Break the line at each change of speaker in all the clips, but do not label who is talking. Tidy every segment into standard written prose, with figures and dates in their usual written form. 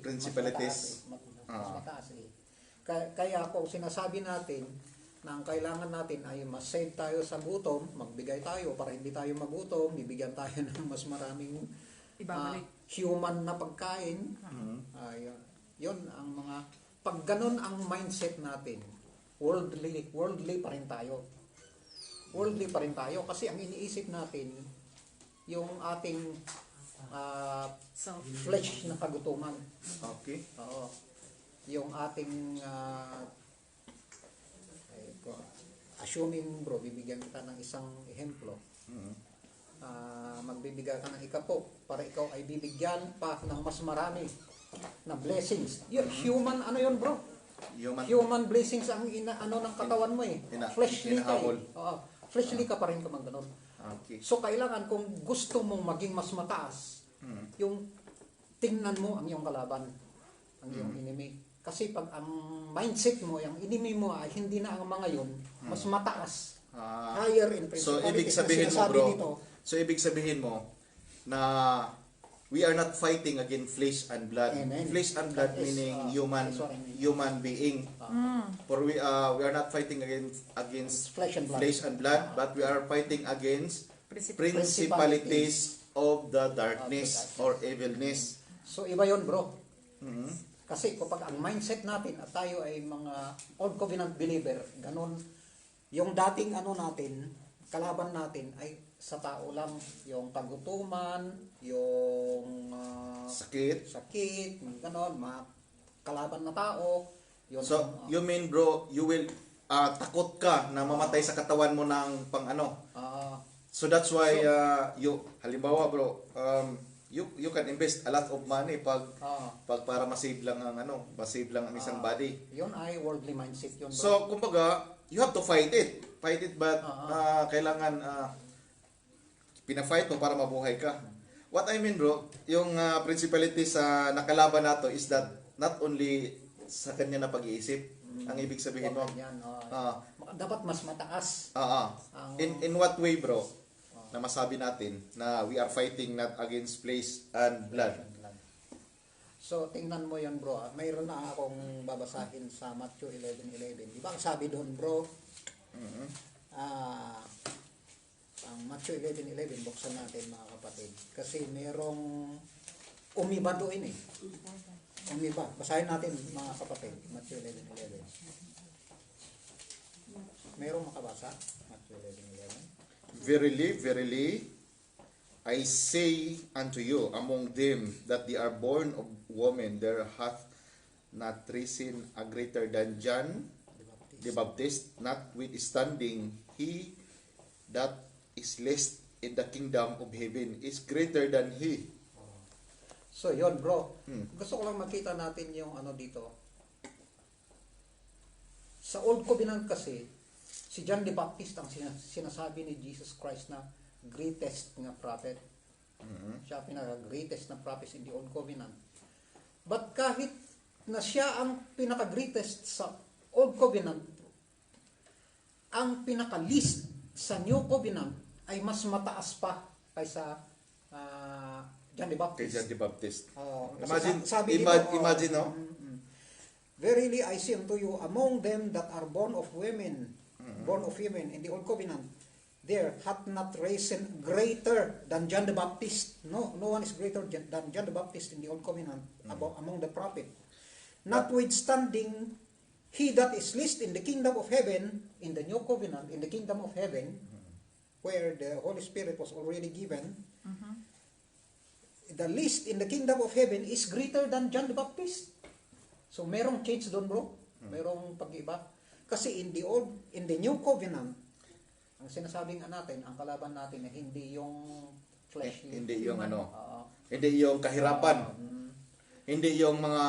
principalities.
Mas mataas eh. Kaya kung sinasabi natin na ang kailangan natin ay mas save tayo sa gutom, magbigay tayo para hindi tayo magutom, bibigyan tayo ng mas maraming human na pagkain. Yun ang mga, pag ganun ang mindset natin, worldly pa rin tayo. Worldly pa rin tayo kasi ang iniisip natin, yung ating flesh na kagutuman.
Okay.
Oo. Yung ating assuming bro, bibigyan kita ng isang ehemplo. Magbibigay ka ng ikapo para ikaw ay bibigyan pa ng mas marami na blessings. Human ano yun bro? Human blessings ang ano ng katawan mo eh. Fleshly ka eh. Fleshly ka pa rin kung ganun.
Okay.
So kailangan kung gusto mong maging mas mataas, yung tingnan mo ang iyong kalaban, ang iyong enemy. Kasi pag ang mindset mo, yung enemy mo ay hindi na ang mga yun, mas mataas. Higher in principality.
So ibig sabihin mo bro, ibig sabihin mo na we are not fighting against flesh and blood.
Amen.
Flesh and blood meaning human being. For we are not fighting against
flesh and
blood, but we are fighting against principalities of the darkness or evilness.
So iba yon bro. Kasi kapag ang mindset natin at tayo ay mga Old Covenant believer, ganun, yung dating ano natin, kalaban natin ay sa tao lang, yung kagutuman, yung sakit, ganon, mga kalaban na tao. Yun,
so, you mean bro, you will takot ka na mamatay sa katawan mo ng pang ano? So that's why you halimbawa bro, you can invest a lot of money pag para masave lang ang ang isang body.
Yun ay worldly mindset yun bro.
So kumbaga, you have to fight it but kailangan pina-fight mo para mabuhay ka. What I mean bro, yung principality sa nakalaban nato is that not only sa kanya na pag-iisip, ang ibig sabihin mo.
Dapat mas mataas.
In what way bro? Na masabi natin na we are fighting not against flesh and blood.
So tingnan mo yan bro, mayroon na akong babasahin sa Matthew 11:11. Di ba ang sabi doon bro? Ang Matthew 11:11, buksan natin mga kapatid. Kasi merong umiba doon eh. Umiba. Basahin natin mga kapatid, Matthew 11:11. Merong makabasa? Matthew 11:11.
Verily, verily, I say unto you, among them that they are born of woman, there hath not risen a greater than John the Baptist, notwithstanding he that is least in the kingdom of heaven is greater than he.
So yon bro, gusto ko lang makita natin yung ano dito. Sa Old Covenant kasi, si John the Baptist ang sinasabi ni Jesus Christ na greatest na prophet. Siya pinaka-greatest na prophet in the Old Covenant. But kahit na siya ang pinaka-greatest sa Old Covenant, ang pinaka-least sa New Covenant ay mas mataas pa kaysa John the Baptist.
Kay John the Baptist.
Imagine, no? Verily I say unto you, among them that are born of women in the Old Covenant, there hath not risen greater than John the Baptist. No one is greater than John the Baptist in the Old Covenant among the prophet. Notwithstanding, he that is least in the kingdom of heaven, in the New Covenant, in the kingdom of heaven, where the Holy Spirit was already given, the least in the kingdom of heaven is greater than John the Baptist. So merong change doon bro, merong pag-iba. Kasi in the New Covenant, ang sinasabing natin, ang kalaban natin na hindi yung flesh,
hindi yung hindi yung kahirapan, hindi yung mga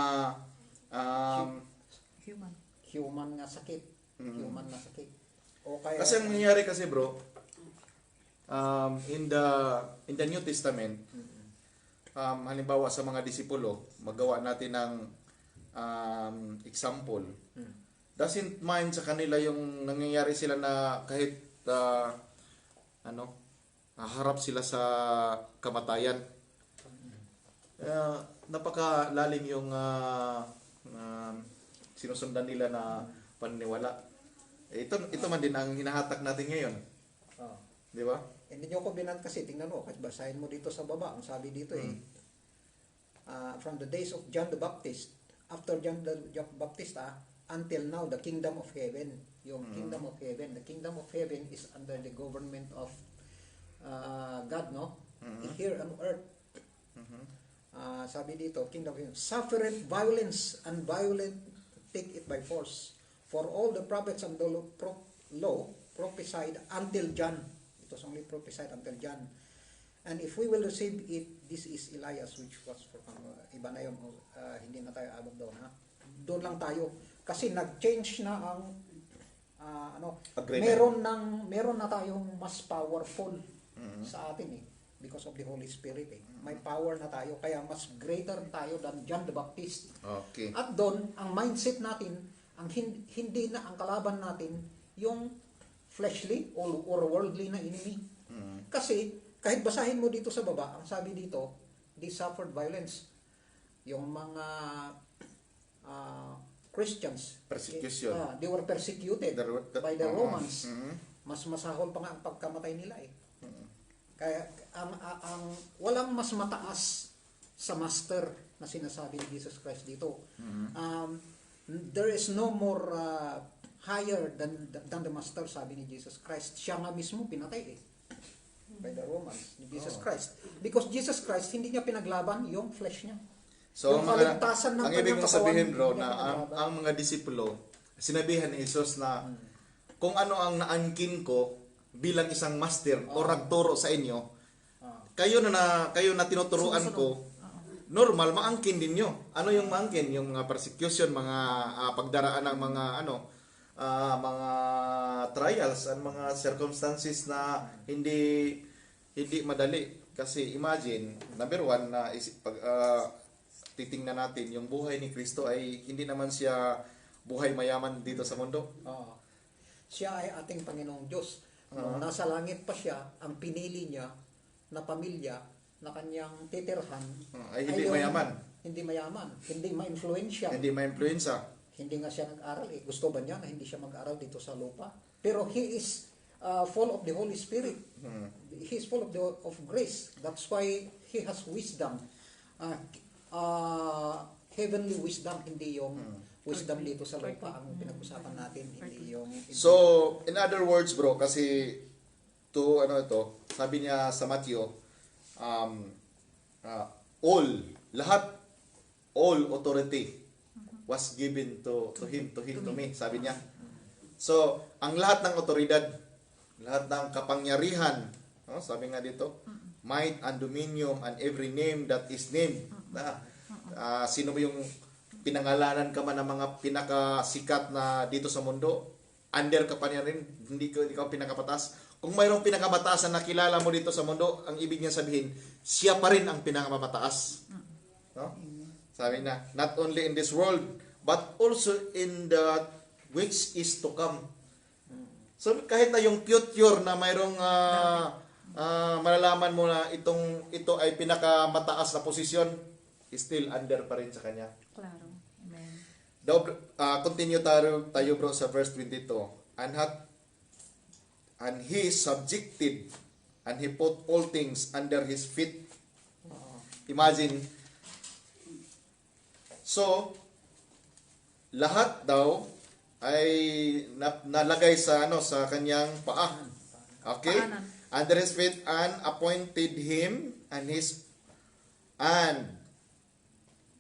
human nga sakit, human na sakit. O kaya,
kasi ang nangyayari kasi bro, in the New Testament, halimbawa sa mga disipulo, magawa natin ng example. Doesn't mind sa kanila yung nangyayari sila na kahit haharap sila sa kamatayan. napakalalim yung sinusundan nila na paniniwala. Ito man din ang hinahatak natin ngayon.
Oh.
Di ba?
Hindi nyo ko binan kasi, tingnan mo, kasi basahin mo dito sa baba, ang sabi dito from the days of John the Baptist, after John the Baptist, until now, the kingdom of heaven, yung kingdom of heaven, the kingdom of heaven is under the government of God, no? Here on earth. Sabi dito, kingdom of heaven, suffereth violence, and violent take it by force. For all the prophets and the law prophesied until John. It was only prophesied until John. And if we will receive it, this is Elias, which was from iba na yun, hindi na tayo abot doon, ha? Doon lang tayo. Kasi nag-change na ang meron na tayong mas powerful sa atin because of the Holy Spirit May power na tayo, kaya mas greater tayo than John the Baptist.
Okay.
At doon, ang mindset natin, ang hindi na ang kalaban natin yung fleshly or worldly na enemy. Kasi kahit basahin mo dito sa baba, ang sabi dito, they suffered violence. Yung mga Christians,
Persecution.
They were persecuted by the Romans. Mas masahol pa nga ang pagkamatay nila Kaya ang walang mas mataas sa master na sinasabi ni Jesus Christ dito. There is no more higher than the master, sabi ni Jesus Christ. Siya nga mismo pinatay by the Romans ni Jesus Christ. Because Jesus Christ, hindi niya pinaglaban yung flesh niya.
So,
yung kaligtasan ng
ang ibig mong sabihin, bro, na
pinaglaban.
ang mga disipulo, sinabihan ni Jesus na kung ano ang naangkin ko bilang isang master o nagturo sa inyo, kayo na tinuturuan ko, normal, maangkin din nyo. Ano yung maangkin? Yung mga persecution, mga pagdaraan ng mga mga trials and mga circumstances na hindi madali. Kasi imagine, number one, na titingnan natin, yung buhay ni Kristo ay hindi naman siya buhay mayaman dito sa mundo.
Siya ay ating Panginoong Diyos. Nung nasa langit pa siya, ang pinili niya na pamilya na kanyang titirhan
ay hindi mayaman.
Hindi mayaman, hindi ma-influensya.
Hindi ma-influensya.
Hindi nga siya nag-aral Gusto ba niya na hindi siya mag-aral dito sa lupa? Pero he is full of the Holy Spirit. He is full of grace. That's why he has wisdom. Heavenly wisdom, hindi yung wisdom dito sa lupa ang pinag-usapan natin, hindi yung...
So, in other words, bro, kasi sabi niya sa Matthew, all authority was given to him, to me, sabi niya. So, ang lahat ng otoridad, lahat ng kapangyarihan, sabi nga dito, might and dominion and every name that is named. Sino mo yung pinangalanan ka man ng mga pinakasikat na dito sa mundo, under ka pa niya rin, hindi ka pinakapatas. Kung mayroong pinakamataas na nakilala mo dito sa mundo, ang ibig niya sabihin, siya pa rin ang pinakamataas. No? Sabi na, not only in this world, but also in the which is to come. So kahit na yung future na mayroong malalaman mo na ito ay pinakamataas na posisyon, still under pa rin sa kanya.
Claro. Amen.
Continue tayo bro sa verse 22. And he subjected and he put all things under his feet. Imagine. So, lahat daw ay nalagay sa sa kanyang paa. Okay? Under his feet, and appointed him and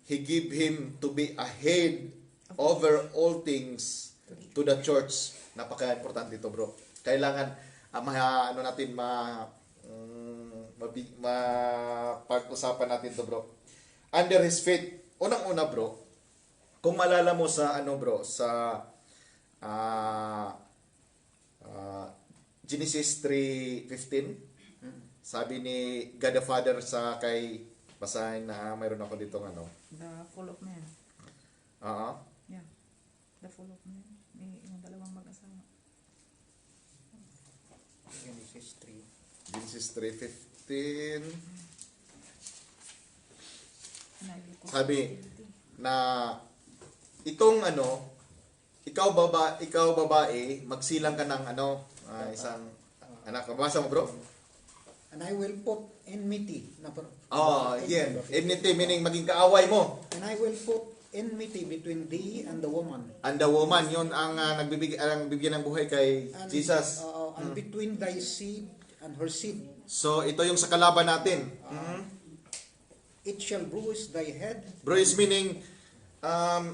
he gave him to be a head over all things to the church. Napaka-importante ito, bro. Kailangan pag-usapan natin to, bro. Under his feet. Unang-una, bro, kung malala mo sa sa Genesis 3:15, sabi ni God the Father sa kay basahin na mayroon ako dito
The full of man. Yeah. The full of man. Yung dalawang mag-asawa.
Genesis 3.
Genesis 3:15.
And I will cause
Sabi
hostility.
na itong ikaw babae, magsilang ka ng isang anak. Mabasa mo, bro?
And I will put enmity.
Yan. Enmity meaning maging kaaway mo.
And I will put enmity between thee and the woman.
And the woman, yun ang bibigyan ng buhay kay
And,
Jesus.
and between thy seed and her seed.
So, ito yung sa kalaban natin.
It shall bruise thy head.
Bruise meaning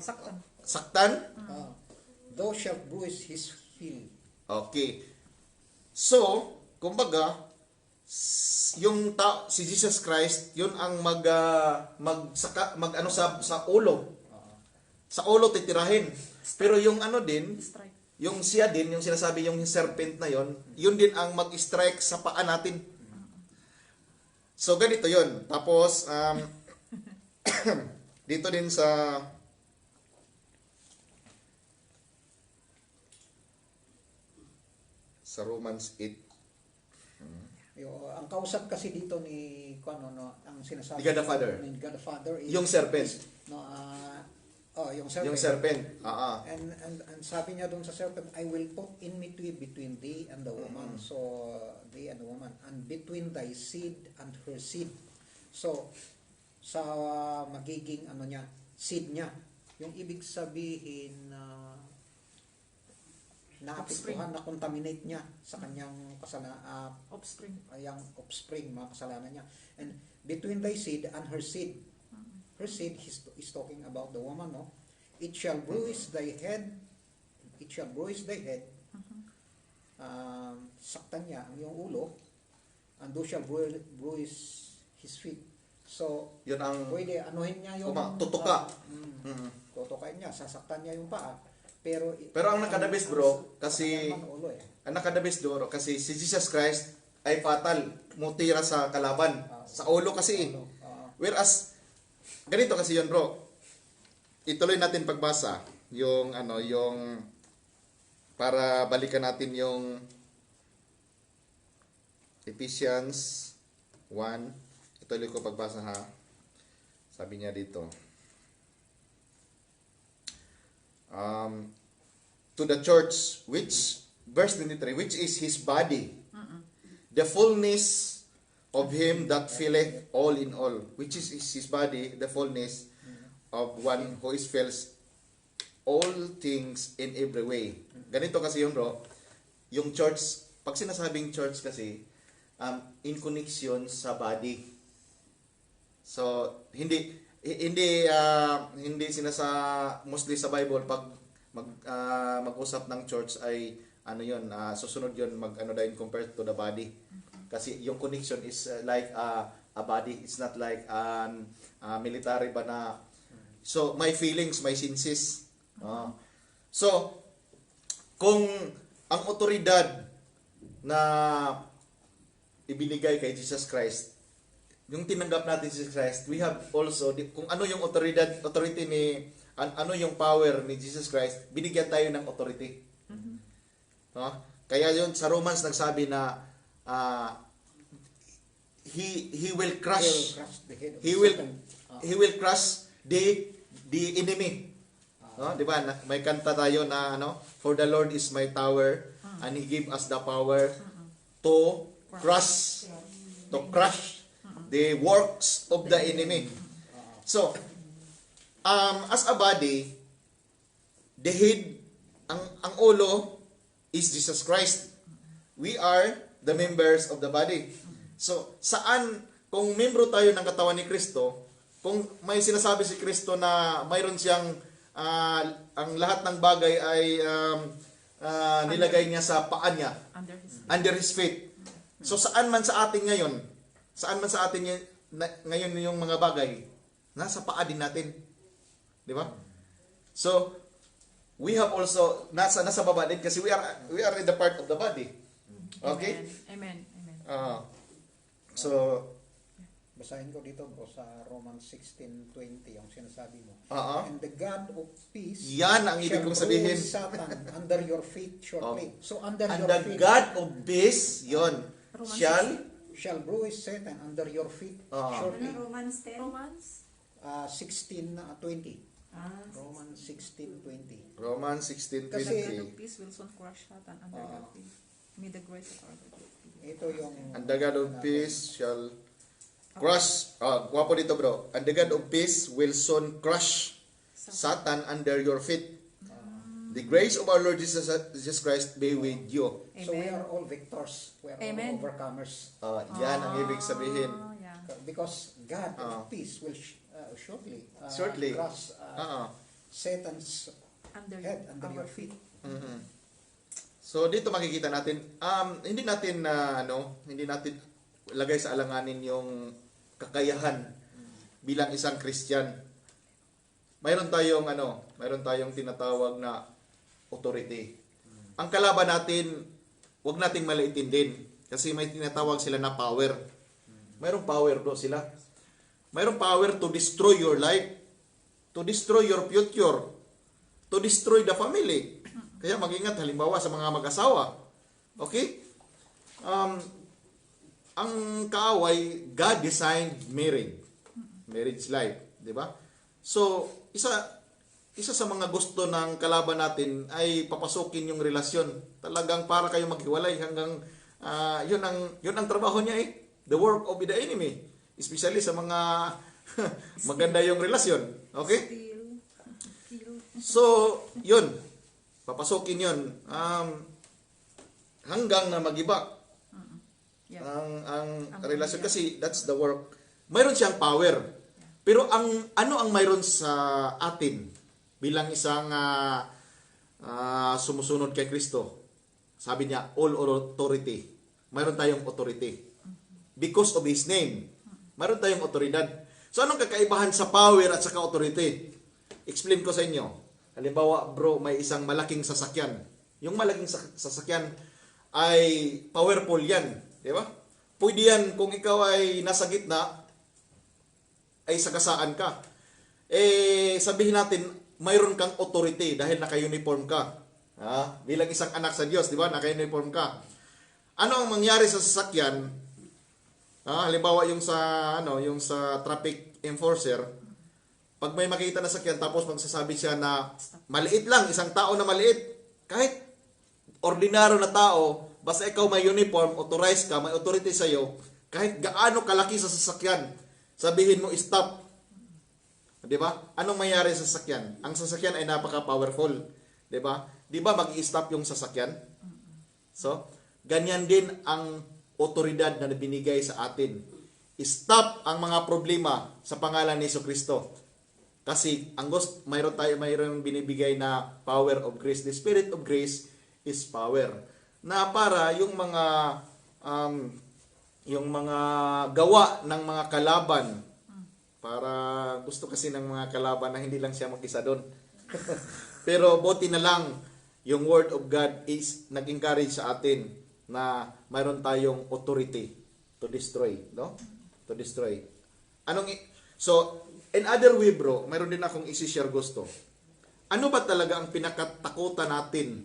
Saktan.
saktan.
Thou shalt bruise his heel.
Okay. So, kumbaga, yung si Jesus Christ, yun ang sa ulo. Sa ulo titirahin. Pero yung
Strike.
yung siya din, yung sinasabi yung serpent na yun din ang mag-strike sa paa natin. So, ganito yun. Tapos, dito din sa Romans 8.
Ang kausap kasi dito ni ang sinasabi
Ni God the Father.
Ni God the Father is,
Yung serpent.
Yung serpent.
Yung serpent.
And sabi niya doon sa serpent, I will put enmity between thee and the woman. So, thee and the woman. And between thy seed and her seed. So, sa magiging seed niya. Yung ibig sabihin na naapektuhan, na contaminate niya sa kanyang
Offspring.
offspring, mga kasalanan niya. And between thy seed and her seed. Her seed is talking about the woman, no? It shall bruise thy head. It shall bruise thy head. Saktan niya ang iyong ulo. And thou shall bruise his feet. So,
Yun ang
pwede anuhin niya yung
tutuka.
tutukain niya, sasaktan niya yung paa. Pero
ang nakadabis, bro, kasi
ulo,
ang nakadabis, bro, kasi si Jesus Christ ay fatal, mutira sa kalaban, sa ulo kasi. Whereas ganito kasi yun, bro. Ituloy natin pagbasa yung para balikan natin yung Ephesians 1. Ituloy ko pagbasa, ha. Sabi niya dito. To the church, verse 23, which is his body, the fullness of him that filleth all in all, which is his body, the fullness of one who is fills all things in every way. Ganito kasi yun, bro. Yung church, pag sinasabing church kasi, in connection sa body. So, hindi mostly sa Bible pag mag-usap ng church ay susunod yun din compared to the body. Kasi yung connection is like a body. It's not like military ba na. So my feelings, my senses. So kung ang otoridad na ibinigay kay Jesus Christ, yung tinanggap natin si Jesus Christ, we have also, kung ano yung authority ni, ano yung power ni Jesus Christ, binigyan tayo ng authority. Kaya yun, sa Romans nagsabi na, he will crush, he will crush the enemy. Di ba? May kanta tayo na, for the Lord is my tower, and He gave us the power to crush the works of the enemy. So, as a body, the head, ang ulo is Jesus Christ. We are the members of the body. So, kung membro tayo ng katawan ni Kristo, kung may sinasabi si Kristo na mayroon siyang, ang lahat ng bagay ay nilagay niya sa paa niya, under His feet. So, saan man sa atin ngayon yung mga bagay, nasa paa din natin. Di ba? So, we have also, nasa baba din kasi we are in the part of the body. Okay?
Amen.
So,
basahin ko dito po sa Romans 16:20 yung sinasabi mo.
Uh-huh.
And the God of peace
Yan ang ibig kong sabihin.
shall bruise Satan under your feet shortly. So under
And
your
the
feet
God of peace, yon,
shall bruise Satan under your feet shortly.
Romans 10.
Romans?
16:20.
Ah,
Romans 16:20.
Romans
the
16:20.
God of peace will soon crush Satan under your feet. May the grace of our Lord be with you.
Ito yung
And the God of peace shall crush, guwapo dito bro, and the God of peace will soon crush Satan under your feet. The grace of our Lord Jesus Christ be with you.
So we
Amen.
are all victors. We are
Amen.
all overcomers.
Yan ang ibig sabihin.
Yeah.
Because God of peace will shortly
Shortly.
crush
Oo.
Satan's
Under
head under
our
your feet.
Mhm. So dito makikita natin, hindi natin hindi natin lagay sa alanganin yung kakayahan bilang isang Christian. Mayroon tayong tinatawag na authority. Ang kalaban natin, wag nating maliitin din kasi may tinatawag sila na power. Mayroong power do sila. Mayroong power to destroy your life, to destroy your future, to destroy the family. Kaya mag-ingat halimbawa sa mga mag-asawa. Okay? Ang kaaway, God designed marriage life, di ba? So, isa sa mga gusto ng kalaban natin ay papasukin yung relasyon. Talagang para kayo maghiwalay hanggang yun ang trabaho niya the work of the enemy. Especially sa mga maganda yung relasyon. Okay?
Kill.
So, yun. Papasukin yun. Hanggang na magiba
Yeah.
ang relasyon kasi that's the work. Mayroon siyang power. Pero ano ang mayroon sa atin bilang isang sumusunod kay Kristo? Sabi niya, all authority. Mayroon tayong authority. Because of His name. Mayroon tayong otoridad. So anong kakaibahan sa power at saka authority? Explain ko sa inyo. Halimbawa, bro, may isang malaking sasakyan. Yung malaking sasakyan ay powerful yan. Di ba? Pwede yan kung ikaw ay nasa gitna, ay sagasaan ka. Sabihin natin, mayroon kang authority dahil naka-uniform ka. Bilang isang anak sa Diyos, di ba? Naka-uniform ka. Ano ang mangyari sa sasakyan? Halimbawa yung sa traffic enforcer, pag may makita na sakyan tapos magsasabi siya na maliit lang, isang tao na maliit, kahit ordinaryo na tao, basta ikaw may uniform, authorized ka, may authority sa iyo, kahit gaano kalaki sa sasakyan, sabihin mo stop. 'Di ba? Anong mangyari sa sasakyan? Ang sasakyan ay napaka-powerful, 'di ba? 'Di ba mag-i-stop yung sasakyan? So, ganyan din ang otoridad na binigay sa atin. Stop ang mga problema sa pangalan ni Jesucristo. Kasi mayroon binibigay na power of grace. The Spirit of grace is power. Na para yung mga gawa ng mga kalaban, para gusto kasi ng mga kalaban na hindi lang siya mag-isa doon. Pero buti na lang yung Word of God is nag-encourage sa atin na mayroon tayong authority to destroy, no? To destroy. So, in other way, bro, mayroon din akong isi-share gusto. Ano ba talaga ang pinakatakutan natin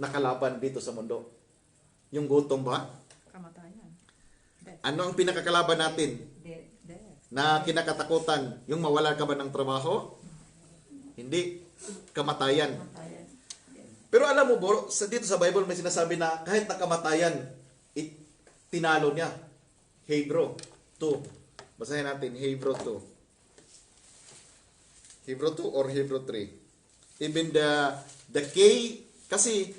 na kalaban dito sa mundo? Yung gutom ba?
Kamatayan. Death.
Ano ang pinakakalaban natin
Death.
na kinakatakutan? Yung mawala ka ba ng trabaho? Hindi. Kamatayan.
Kamatayan.
Pero alam mo, bro, dito sa Bible may sinasabi na kahit na kamatayan, tinalo niya. Hebrew 2. Basahin natin, Hebrew 2. Hebrew 2 or Hebrew 3. Even the key, kasi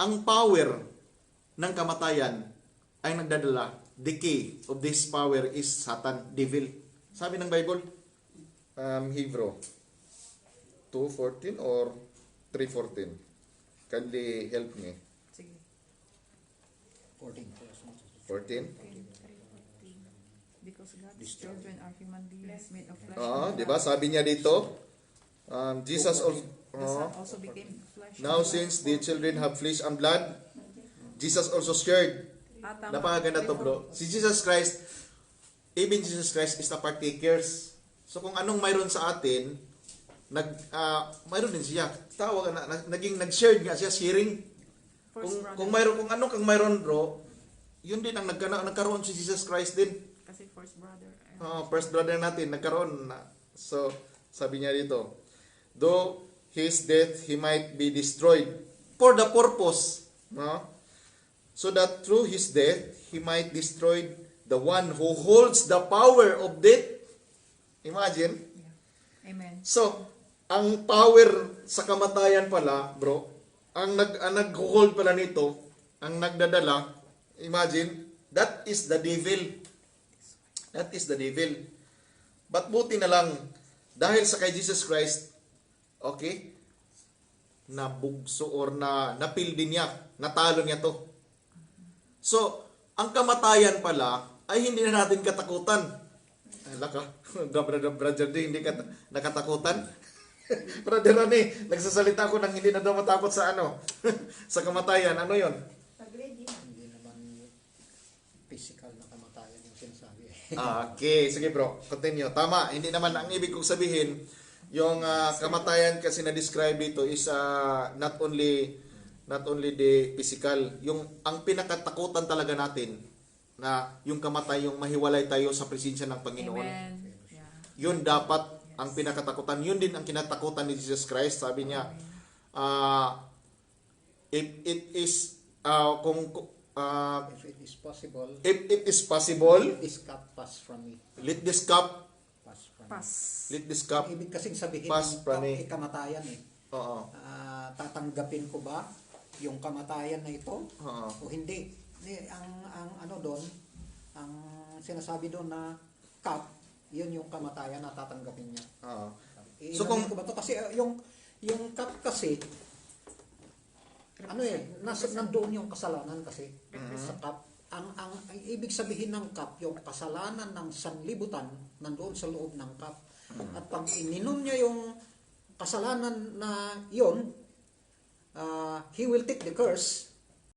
ang power ng kamatayan ay nagdadala. The key of this power is Satan, devil. Sabi ng Bible, Hebrew 2:14 or 3:14. Kindly help me.
Sige.
14.
14.
Because God's children are human beings made of flesh.
Di ba? Sabi niya dito, Jesus also,
The Son also became flesh.
now since the children have flesh and blood, Jesus also shared. Napakaganda to, bro. Si Jesus Christ, even Jesus Christ is the partakers. So kung anong mayroon sa atin, mayroon din siya. Tawag na, naging nag-share nga siya, sharing. Kung anong kang mayroon, bro, yun din ang nagkaroon si Jesus Christ din.
Kasi first brother
First brother natin, nagkaroon na. So, sabi niya dito, though his death, he might be destroyed for the purpose, no? So that through his death, he might destroy the one who holds the power of death. Imagine.
Yeah. Amen.
So, ang power sa kamatayan pala, bro, ang nag-hold pala nito, ang nagdadala, imagine, that is the devil. That is the devil. But buti na lang, dahil sa kay Jesus Christ, okay, nabugso or napildi niya, natalo niya to. So, ang kamatayan pala ay hindi na natin katakutan. Alaka, brother D, hindi ka nakatakutan? Brother Rani, nagsasalita ko nang hindi na daw matakot sa sa kamatayan. Ano yon?
Hindi naman physical na kamatayan yung sinasabi.
Okay, sige bro, continue. Tama, hindi naman ang ibig kong sabihin, yung kamatayan kasi na-describe dito is not only the physical, yung ang pinakatakutan talaga natin na yung kamatay, yung mahiwalay tayo sa presensya ng Panginoon.
Amen. Yeah.
Yun dapat ang pinakatakutan. Yun din ang kinatakutan ni Jesus Christ. Sabi niya, if it is
If it is possible,
if it is possible,
let this cup pass from me.
let this cup
Pass from me.
Pass.
let this cup
Ibig kasing sabihin
pass
ng
from
cup
me.
ay kamatayan eh.
Oo.
Tatanggapin ko ba yung kamatayan na ito
Oo.
o hindi? Ang ano doon, ang sinasabi doon na cup, yun yung kamatayan na tatanggapin niya.
Oo.
So
So kung-
ko ba to kasi yung cup kasi nandoon yung kasalanan kasi sa cup. Ang ibig sabihin ng cup, yung kasalanan ng sanlibutan nandoon sa loob ng cup. At pag ininom niya yung kasalanan na yon, he will take the curse